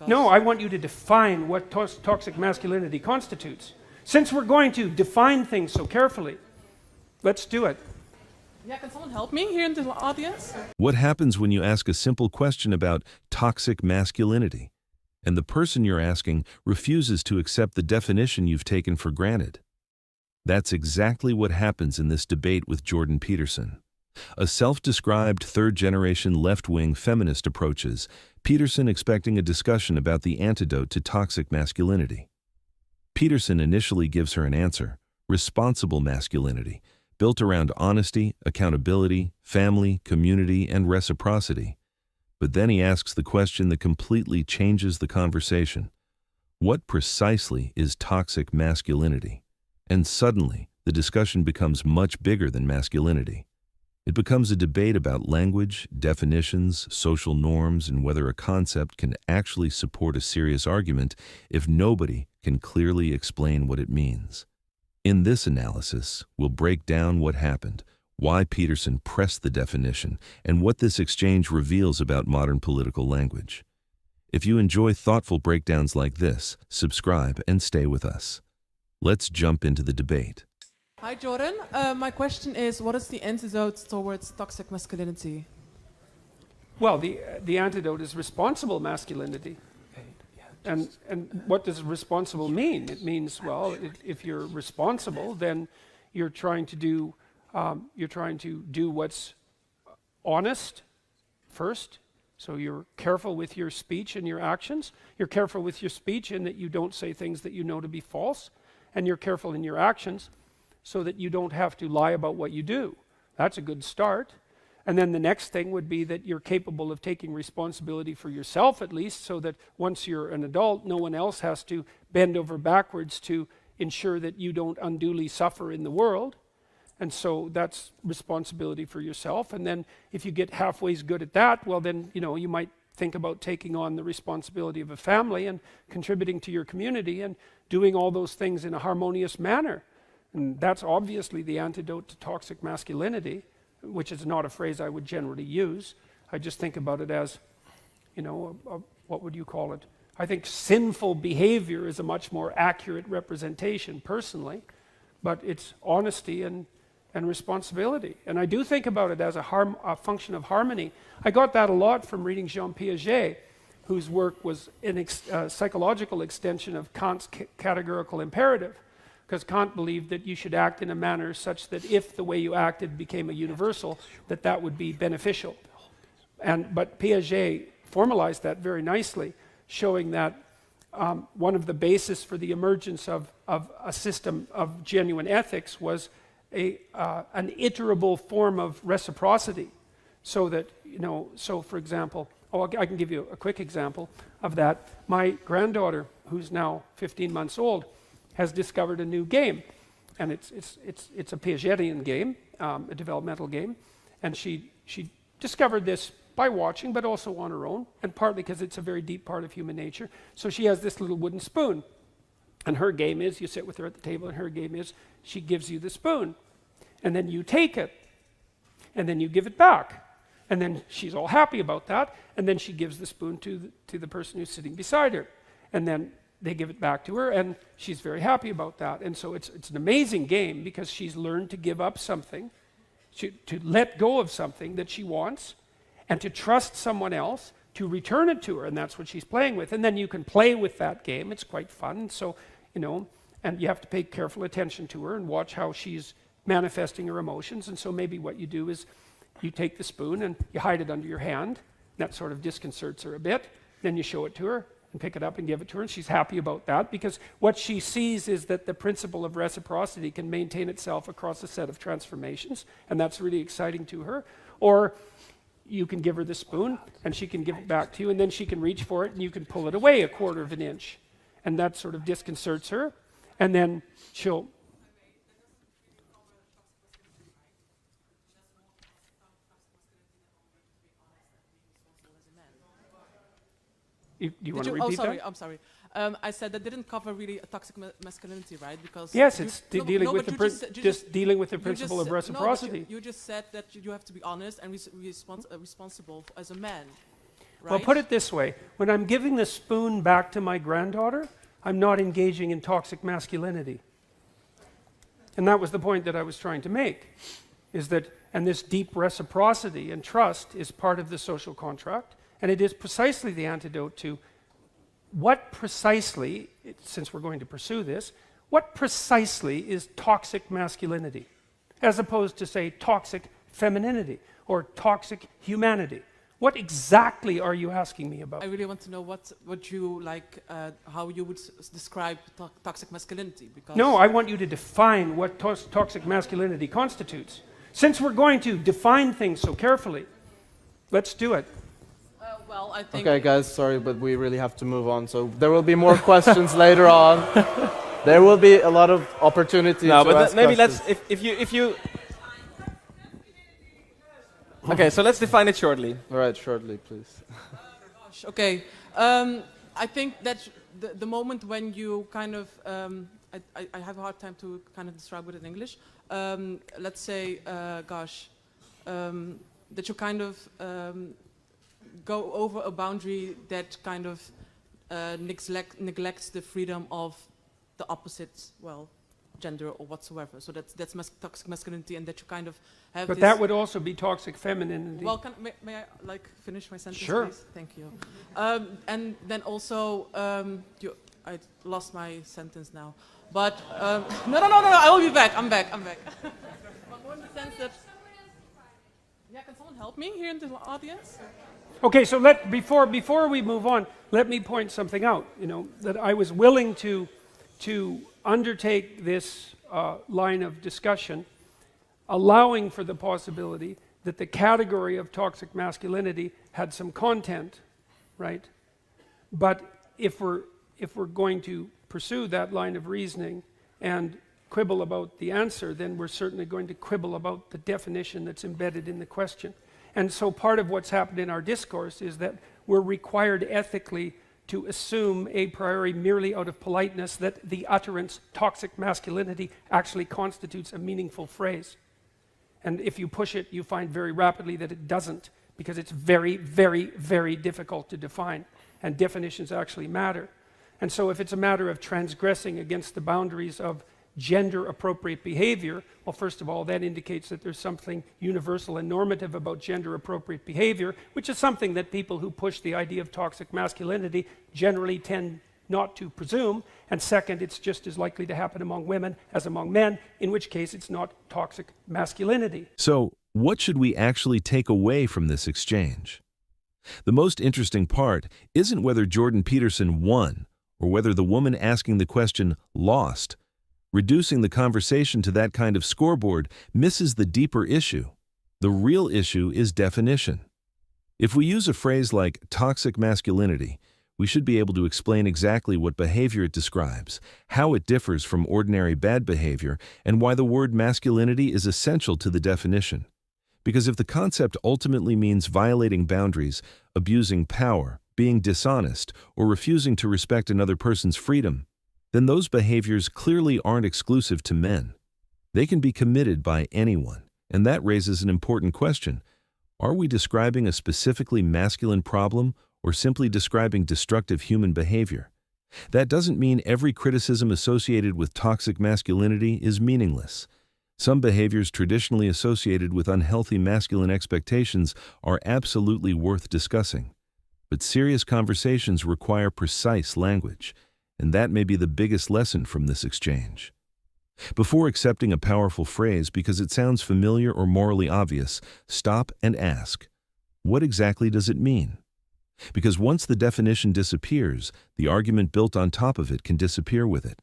because... No, I want you to define what toxic masculinity constitutes. Since we're going to define things so carefully, let's do it. Yeah, can someone help me here in the audience? What happens when you ask a simple question about toxic masculinity, and the person you're asking refuses to accept the definition you've taken for granted? That's exactly what happens in this debate with Jordan Peterson. A self-described third-generation left-wing feminist approaches Peterson expecting a discussion about the antidote to toxic masculinity. Peterson initially gives her an answer, responsible masculinity, built around honesty, accountability, family, community, and reciprocity. But then he asks the question that completely changes the conversation. What precisely is toxic masculinity? And suddenly, the discussion becomes much bigger than masculinity. It becomes a debate about language, definitions, social norms, and whether a concept can actually support a serious argument if nobody can clearly explain what it means. In this analysis, we'll break down what happened, why Peterson pressed the definition, and what this exchange reveals about modern political language. If you enjoy thoughtful breakdowns like this, subscribe and stay with us. Let's jump into the debate. Hi, Jordan. My question is, what is the antidote towards toxic masculinity? Well, the antidote is responsible masculinity. And what does responsible mean? It means, well, if you're responsible, then you're trying to do what's honest first. So you're careful with your speech and your actions. You're careful with your speech in that you don't say things that you know to be false, and you're careful in your actions so that you don't have to lie about what you do. That's a good start. And then the next thing would be that you're capable of taking responsibility for yourself at least, so that once you're an adult, no one else has to bend over backwards to ensure that you don't unduly suffer in the world. And so that's responsibility for yourself. And then if you get halfway good at that, well then, you might think about taking on the responsibility of a family and contributing to your community and doing all those things in a harmonious manner. And that's obviously the antidote to toxic masculinity, which is not a phrase I would generally use. I just think about it as, what would you call it? I think sinful behavior is a much more accurate representation personally, but it's honesty and responsibility. And I do think about it as a function of harmony. I got that a lot from reading Jean Piaget, whose work was a psychological extension of Kant's categorical imperative. Because Kant believed that you should act in a manner such that if the way you acted became a universal, that would be beneficial. But Piaget formalized that very nicely, showing that one of the bases for the emergence of a system of genuine ethics was an iterable form of reciprocity. So that, so for example, I can give you a quick example of that. My granddaughter, who's now 15 months old, has discovered a new game, and it's a Piagetian game, a developmental game, and she discovered this by watching, but also on her own, and partly because it's a very deep part of human nature. So she has this little wooden spoon, and her game is, you sit with her at the table, and her game is, she gives you the spoon, and then you take it, and then you give it back, and then she's all happy about that, and then she gives the spoon to the person who's sitting beside her, and then they give it back to her, and she's very happy about that. And so it's an amazing game because she's learned to give up something, to let go of something that she wants, and to trust someone else to return it to her, and that's what she's playing with. And then you can play with that game. It's quite fun. So, and you have to pay careful attention to her and watch how she's manifesting her emotions. And so maybe what you do is you take the spoon and you hide it under your hand. That sort of disconcerts her a bit. Then you show it to her and pick it up and give it to her, and she's happy about that because what she sees is that the principle of reciprocity can maintain itself across a set of transformations, and that's really exciting to her. Or you can give her the spoon, and she can give it back to you, and then she can reach for it, and you can pull it away 1/4 of an inch, and that sort of disconcerts her, and then she'll... You want to repeat that? I'm sorry. I said that didn't cover really a toxic masculinity, right? Because yes, it's dealing with the principle of reciprocity. You just said that you have to be honest and responsible as a man. Well, put it this way. When I'm giving the spoon back to my granddaughter, I'm not engaging in toxic masculinity. And that was the point that I was trying to make, is that, and this deep reciprocity and trust is part of the social contract, and it is precisely the antidote to what precisely, since we're going to pursue this, what precisely is toxic masculinity, as opposed to, say, toxic femininity or toxic humanity? What exactly are you asking me about? I really want to know what you like, how you would describe toxic masculinity. Because No, I want you to define what toxic masculinity constitutes. Since we're going to define things so carefully, let's do it. well, I think. Okay, guys, sorry, but we really have to move on. So there will be more questions later on. There will be a lot of opportunities. No, to but ask maybe questions. let's, if you. Okay, so let's define it shortly. All right, shortly, please. Gosh, okay. I think that the moment when you kind of, I have a hard time to kind of describe it in English. Let's say, that you kind of go over a boundary that kind of neglects the freedom of the opposite, well, gender or whatsoever. So that's toxic masculinity, and that you kind of have. But this that would also be toxic femininity. Well, may I like finish my sentence, Sure. please? Thank you. And then also, I lost my sentence now. But no, I will be back. I'm back. But more in the sense that. Yeah, can someone help me here in the audience? Okay, so before we move on, let me point something out. You know, that I was willing to undertake this line of discussion, allowing for the possibility that the category of toxic masculinity had some content, right? But if we're going to pursue that line of reasoning and quibble about the answer, then we're certainly going to quibble about the definition that's embedded in the question. And so part of what's happened in our discourse is that we're required ethically to assume a priori, merely out of politeness, that the utterance toxic masculinity actually constitutes a meaningful phrase. And if you push it, you find very rapidly that it doesn't, because it's very, very, very difficult to define, and definitions actually matter. And so if it's a matter of transgressing against the boundaries of gender-appropriate behavior, well, first of all, that indicates that there's something universal and normative about gender-appropriate behavior, which is something that people who push the idea of toxic masculinity generally tend not to presume. And second, it's just as likely to happen among women as among men, in which case it's not toxic masculinity. So, what should we actually take away from this exchange? The most interesting part isn't whether Jordan Peterson won or whether the woman asking the question lost. Reducing the conversation to that kind of scoreboard misses the deeper issue. The real issue is definition. If we use a phrase like toxic masculinity, we should be able to explain exactly what behavior it describes, how it differs from ordinary bad behavior, and why the word masculinity is essential to the definition. Because if the concept ultimately means violating boundaries, abusing power, being dishonest, or refusing to respect another person's freedom, then those behaviors clearly aren't exclusive to men. They can be committed by anyone, and that raises an important question. Are we describing a specifically masculine problem or simply describing destructive human behavior? That doesn't mean every criticism associated with toxic masculinity is meaningless. Some behaviors traditionally associated with unhealthy masculine expectations are absolutely worth discussing. But serious conversations require precise language, and that may be the biggest lesson from this exchange. Before accepting a powerful phrase because it sounds familiar or morally obvious, stop and ask, what exactly does it mean? Because once the definition disappears, the argument built on top of it can disappear with it.